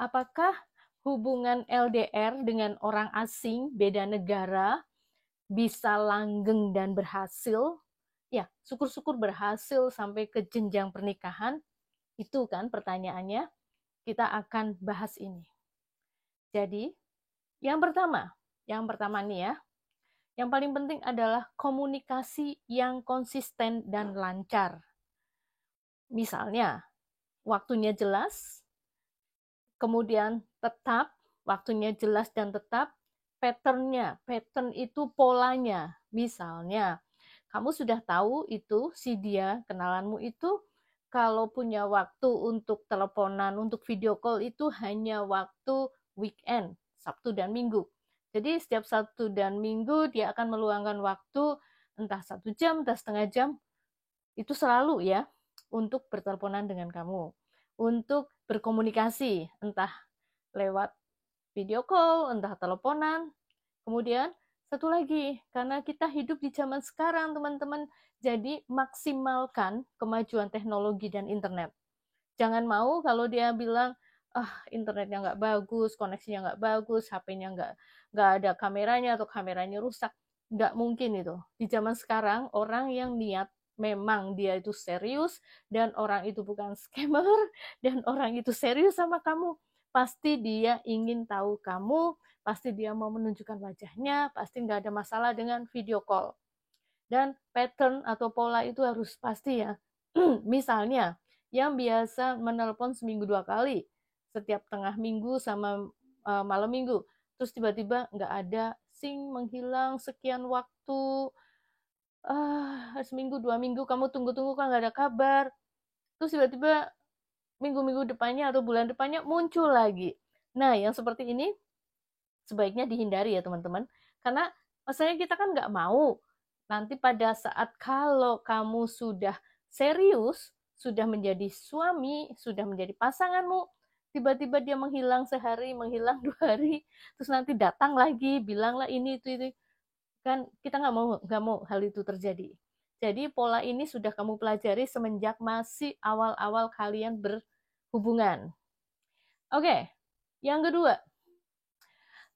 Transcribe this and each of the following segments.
apakah hubungan LDR dengan orang asing, beda negara, bisa langgeng dan berhasil? Ya, syukur-syukur berhasil sampai ke jenjang pernikahan. Itu kan pertanyaannya. Kita akan bahas ini. Jadi, yang pertama nih ya, yang paling penting adalah komunikasi yang konsisten dan lancar. Misalnya, waktunya jelas, kemudian tetap, waktunya jelas dan tetap, pattern itu polanya. Misalnya, kamu sudah tahu itu si dia, kenalanmu itu, kalau punya waktu untuk teleponan, untuk video call itu hanya waktu weekend, Sabtu dan Minggu. Jadi setiap Sabtu dan Minggu dia akan meluangkan waktu entah 1 jam, entah setengah jam, itu selalu ya, untuk berteleponan dengan kamu, untuk berkomunikasi, entah lewat video call, entah teleponan. Kemudian satu lagi, karena kita hidup di zaman sekarang teman-teman, jadi maksimalkan kemajuan teknologi dan internet. Jangan mau kalau dia bilang, internetnya nggak bagus, koneksinya nggak bagus, HP-nya nggak ada kameranya atau kameranya rusak. Nggak mungkin itu. Di zaman sekarang, orang yang niat memang dia itu serius, dan orang itu bukan scammer, dan orang itu serius sama kamu, pasti dia ingin tahu kamu, pasti dia mau menunjukkan wajahnya, pasti nggak ada masalah dengan video call. Dan pattern atau pola itu harus pasti ya. Misalnya, yang biasa menelpon seminggu 2 kali, setiap tengah minggu sama malam minggu, terus tiba-tiba nggak ada, sing menghilang sekian waktu, seminggu 2 minggu kamu tunggu-tunggu kan nggak ada kabar, terus tiba-tiba minggu-minggu depannya atau bulan depannya muncul lagi. Nah, yang seperti ini sebaiknya dihindari ya teman-teman, karena maksudnya kita kan nggak mau nanti pada saat kalau kamu sudah serius, sudah menjadi suami, sudah menjadi pasanganmu, tiba-tiba dia menghilang sehari, menghilang 2 hari, terus nanti datang lagi, bilanglah ini itu kan, kita nggak mau hal itu terjadi. Jadi pola ini sudah kamu pelajari semenjak masih awal-awal kalian berhubungan. Oke, yang kedua,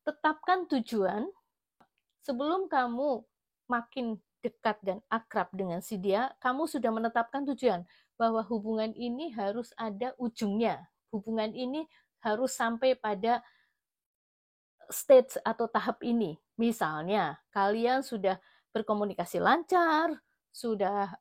tetapkan tujuan sebelum kamu makin dekat dan akrab dengan si dia. Kamu sudah menetapkan tujuan bahwa hubungan ini harus ada ujungnya. Hubungan ini harus sampai pada stage atau tahap ini. Misalnya, kalian sudah berkomunikasi lancar, sudah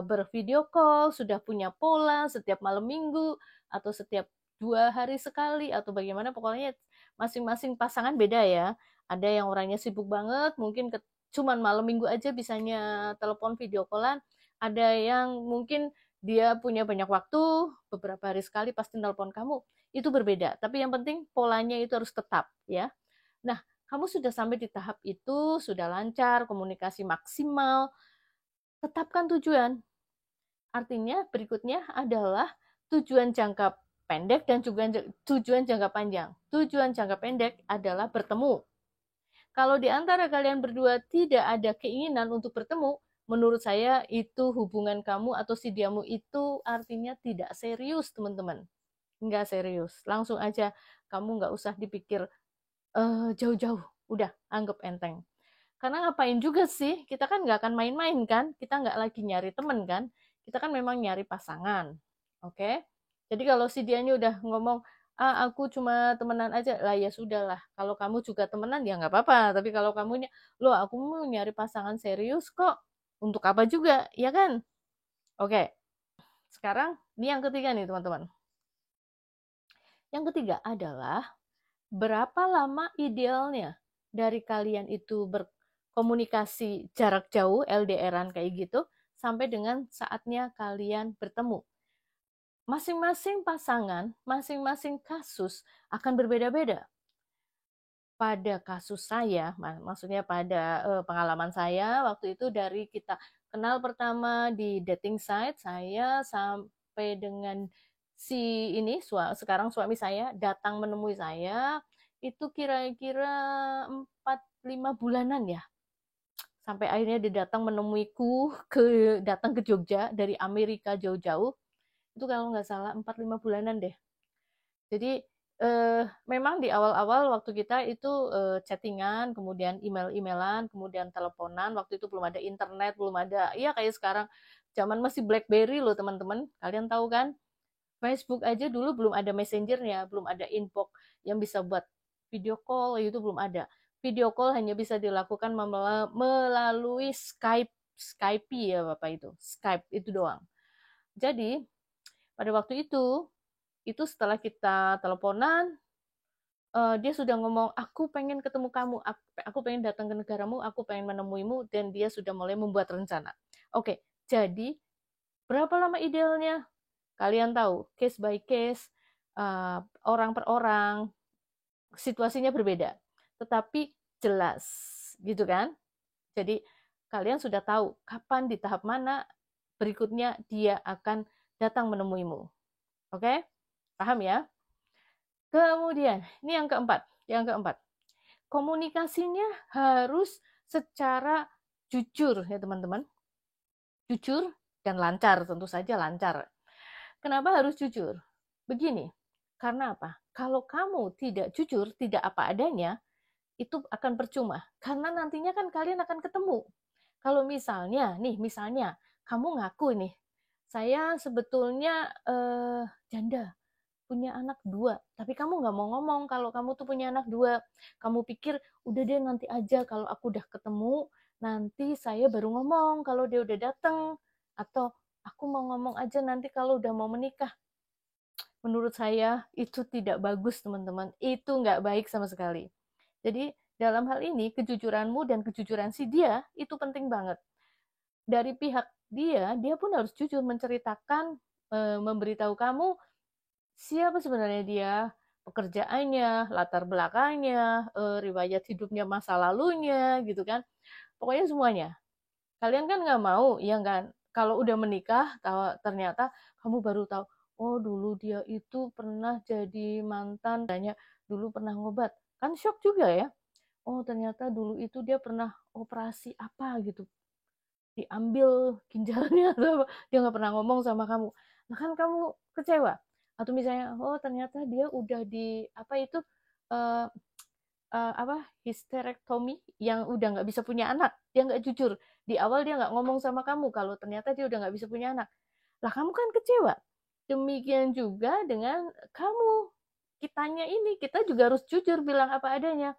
bervideo call, sudah punya pola setiap malam minggu, atau setiap 2 hari sekali, atau bagaimana, pokoknya masing-masing pasangan beda ya. Ada yang orangnya sibuk banget, mungkin cuman malam minggu aja bisanya telepon video callan, ada yang mungkin dia punya banyak waktu, beberapa hari sekali pasti telepon kamu, itu berbeda. Tapi yang penting polanya itu harus tetap ya. Nah, kamu sudah sampai di tahap itu, sudah lancar, komunikasi maksimal, tetapkan tujuan. Artinya berikutnya adalah tujuan jangka pendek dan juga tujuan jangka panjang. Tujuan jangka pendek adalah bertemu. Kalau di antara kalian berdua tidak ada keinginan untuk bertemu, menurut saya itu hubungan kamu atau si diamu itu artinya tidak serius, teman-teman. Nggak serius. Langsung aja, kamu nggak usah dipikir jauh-jauh, udah anggap enteng. Karena ngapain juga sih, kita kan nggak akan main-main kan, kita nggak lagi nyari temen kan, kita kan memang nyari pasangan, oke? Jadi kalau si dianya udah ngomong, aku cuma temenan aja, lah ya sudahlah, kalau kamu juga temenan ya nggak apa-apa, tapi kalau kamunya, loh aku mau nyari pasangan serius kok, untuk apa juga, ya kan? Oke, sekarang ini yang ketiga nih teman-teman. Yang ketiga adalah, berapa lama idealnya dari kalian itu berkomunikasi jarak jauh, LDRan kayak gitu, sampai dengan saatnya kalian bertemu. Masing-masing pasangan, masing-masing kasus akan berbeda-beda. Pada kasus saya, maksudnya pada pengalaman saya, waktu itu dari kita kenal pertama di dating site, saya sampai dengan si ini, sekarang suami saya datang menemui saya, itu kira-kira 4-5 bulanan ya. Sampai akhirnya dia datang menemuiku, datang ke Jogja dari Amerika jauh-jauh. Itu kalau nggak salah 4-5 bulanan deh. Jadi memang di awal-awal waktu kita itu chattingan, kemudian email-emailan, kemudian teleponan. Waktu itu belum ada internet, belum ada, ya kayak sekarang, zaman masih BlackBerry loh teman-teman. Kalian tahu kan? Facebook aja dulu belum ada messengernya, belum ada inbox yang bisa buat video call, itu belum ada. Video call hanya bisa dilakukan melalui Skype ya Bapak itu. Skype itu doang. Jadi pada waktu itu setelah kita teleponan, dia sudah ngomong, aku pengen ketemu kamu, aku pengen datang ke negaramu, aku pengen menemuimu, dan dia sudah mulai membuat rencana. Oke, jadi berapa lama idealnya? Kalian tahu, case by case, orang per orang, situasinya berbeda. Tetapi jelas, gitu kan? Jadi kalian sudah tahu kapan di tahap mana berikutnya dia akan datang menemuimu. Oke? Paham ya? Kemudian, ini yang keempat. Yang keempat, komunikasinya harus secara jujur ya teman-teman. Jujur dan lancar, tentu saja lancar. Kenapa harus jujur? Begini, karena apa? Kalau kamu tidak jujur, tidak apa adanya, itu akan percuma. Karena nantinya kan kalian akan ketemu. Kalau misalnya kamu ngaku nih, saya sebetulnya janda, punya anak dua, tapi kamu nggak mau ngomong kalau kamu tuh punya anak dua. Kamu pikir, udah deh nanti aja kalau aku udah ketemu, nanti saya baru ngomong kalau dia udah datang. Atau aku mau ngomong aja nanti kalau udah mau menikah. Menurut saya itu tidak bagus teman-teman. Itu nggak baik sama sekali. Jadi dalam hal ini kejujuranmu dan kejujuran si dia itu penting banget. Dari pihak dia pun harus jujur menceritakan, memberitahu kamu siapa sebenarnya dia, pekerjaannya, latar belakangnya, riwayat hidupnya, masa lalunya, gitu kan. Pokoknya semuanya. Kalian kan nggak mau, ya kan? Kalau udah menikah, ternyata kamu baru tahu, oh dulu dia itu pernah jadi mantan, tanya dulu pernah ngobat. Kan shock juga ya. Oh ternyata dulu itu dia pernah operasi apa gitu, diambil ginjalnya atau dia nggak pernah ngomong sama kamu. Nah kan kamu kecewa. Atau misalnya, oh ternyata dia udah di apa itu, uh, apa, hysterectomy, yang udah nggak bisa punya anak. Dia nggak jujur. Di awal dia nggak ngomong sama kamu kalau ternyata dia udah nggak bisa punya anak. Lah kamu kan kecewa. Demikian juga dengan kamu. Kitanya ini, kita juga harus jujur bilang apa adanya.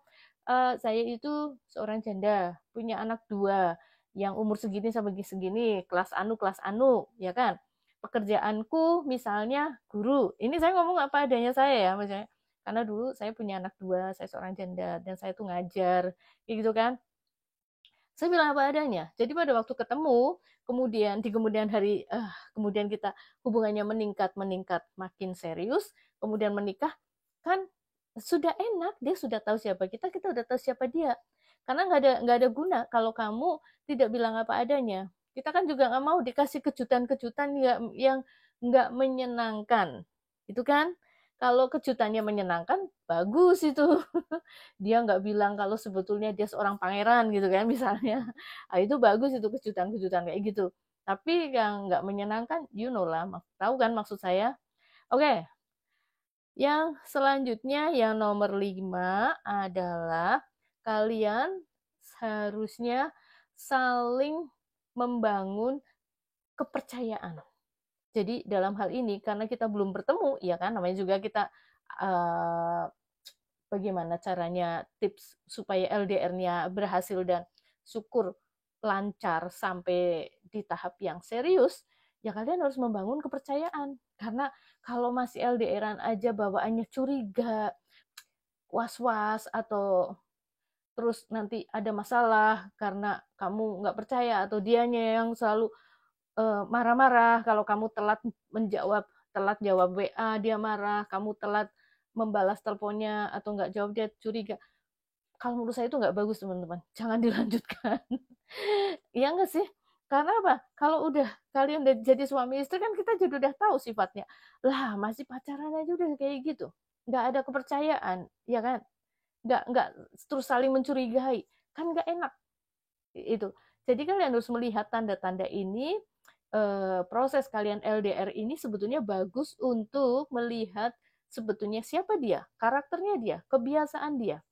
Saya itu seorang janda, punya anak dua, yang umur segini sampai segini, kelas anu, ya kan? Pekerjaanku misalnya guru. Ini saya ngomong apa adanya saya ya, misalnya. Karena dulu saya punya anak dua, saya seorang janda, dan saya tuh ngajar, gitu kan. Saya bilang apa adanya. Jadi pada waktu ketemu, kemudian di kemudian hari, kemudian kita hubungannya meningkat, makin serius, kemudian menikah, kan sudah enak, dia sudah tahu siapa kita udah tahu siapa dia. Karena nggak ada guna kalau kamu tidak bilang apa adanya. Kita kan juga nggak mau dikasih kejutan-kejutan yang nggak menyenangkan, itu kan? Kalau kejutannya menyenangkan, bagus itu. Dia nggak bilang kalau sebetulnya dia seorang pangeran gitu kan misalnya. Nah, itu bagus itu kejutan-kejutan kayak gitu. Tapi yang nggak menyenangkan, you know lah, tahu kan maksud saya. Oke, yang selanjutnya yang nomor 5 adalah kalian seharusnya saling membangun kepercayaan. Jadi dalam hal ini karena kita belum bertemu, ya kan, namanya juga kita uh, bagaimana caranya tips supaya LDR-nya berhasil dan syukur lancar sampai di tahap yang serius, ya kalian harus membangun kepercayaan. Karena kalau masih LDR-an aja bawaannya curiga, was-was, atau terus nanti ada masalah karena kamu nggak percaya, atau dianya yang selalu marah-marah kalau kamu telat jawab WA, dia marah, kamu telat membalas teleponnya atau nggak jawab, dia curiga. Kalau menurut saya itu nggak bagus teman-teman, jangan dilanjutkan. Iya nggak sih? Karena apa? Kalau udah kalian udah jadi suami istri kan kita juga udah tahu sifatnya. Lah masih pacaran aja udah kayak gitu, nggak ada kepercayaan, ya kan? Nggak terus saling mencurigai, kan nggak enak itu. Jadi kalian harus melihat tanda-tanda ini. Proses kalian LDR ini sebetulnya bagus untuk melihat sebetulnya siapa dia, karakternya dia, kebiasaan dia,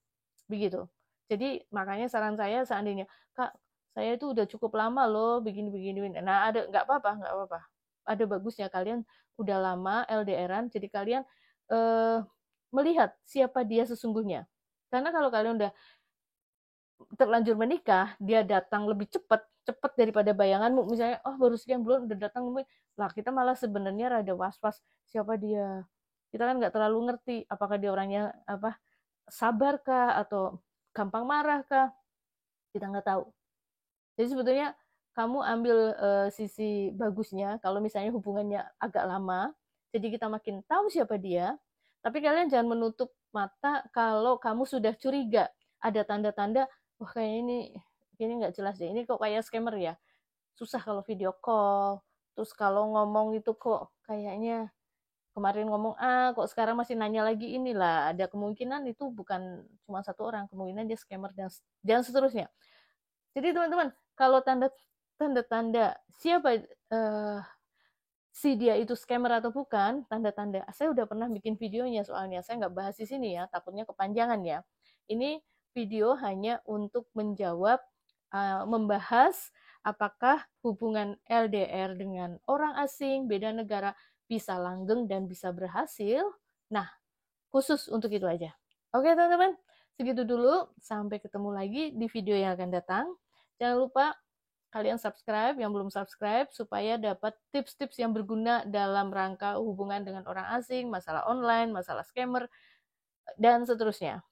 begitu. Jadi makanya saran saya seandainya, Kak, saya itu udah cukup lama loh begini-begini. Nah, nggak apa-apa. Ada bagusnya kalian udah lama LDRan, jadi kalian melihat siapa dia sesungguhnya. Karena kalau kalian udah terlanjur menikah, dia datang lebih cepat daripada bayanganmu. Misalnya, oh baru sekian bulan udah datang, lah kita malah sebenarnya rada was-was siapa dia. Kita kan nggak terlalu ngerti apakah dia orangnya apa, sabar kah atau gampang marah kah, kita nggak tahu. Jadi sebetulnya kamu ambil sisi bagusnya kalau misalnya hubungannya agak lama, jadi kita makin tahu siapa dia. Tapi kalian jangan menutup mata kalau kamu sudah curiga ada tanda-tanda, wah kayaknya ini nggak jelas deh, ini kok kayak scammer ya, susah kalau video call, terus kalau ngomong itu kok kayaknya kemarin ngomong A, kok sekarang masih nanya lagi, inilah ada kemungkinan itu bukan cuma satu orang, kemungkinan dia scammer dan seterusnya. Jadi teman-teman, kalau tanda-tanda siapa si dia itu scammer atau bukan, tanda-tanda. Saya udah pernah bikin videonya soalnya, saya nggak bahas di sini ya, takutnya kepanjangan ya. Ini video hanya untuk menjawab, membahas apakah hubungan LDR dengan orang asing, beda negara, bisa langgeng dan bisa berhasil. Nah, khusus untuk itu aja. Oke teman-teman, segitu dulu. Sampai ketemu lagi di video yang akan datang. Jangan lupa kalian subscribe yang belum subscribe supaya dapat tips-tips yang berguna dalam rangka hubungan dengan orang asing, masalah online, masalah scammer, dan seterusnya.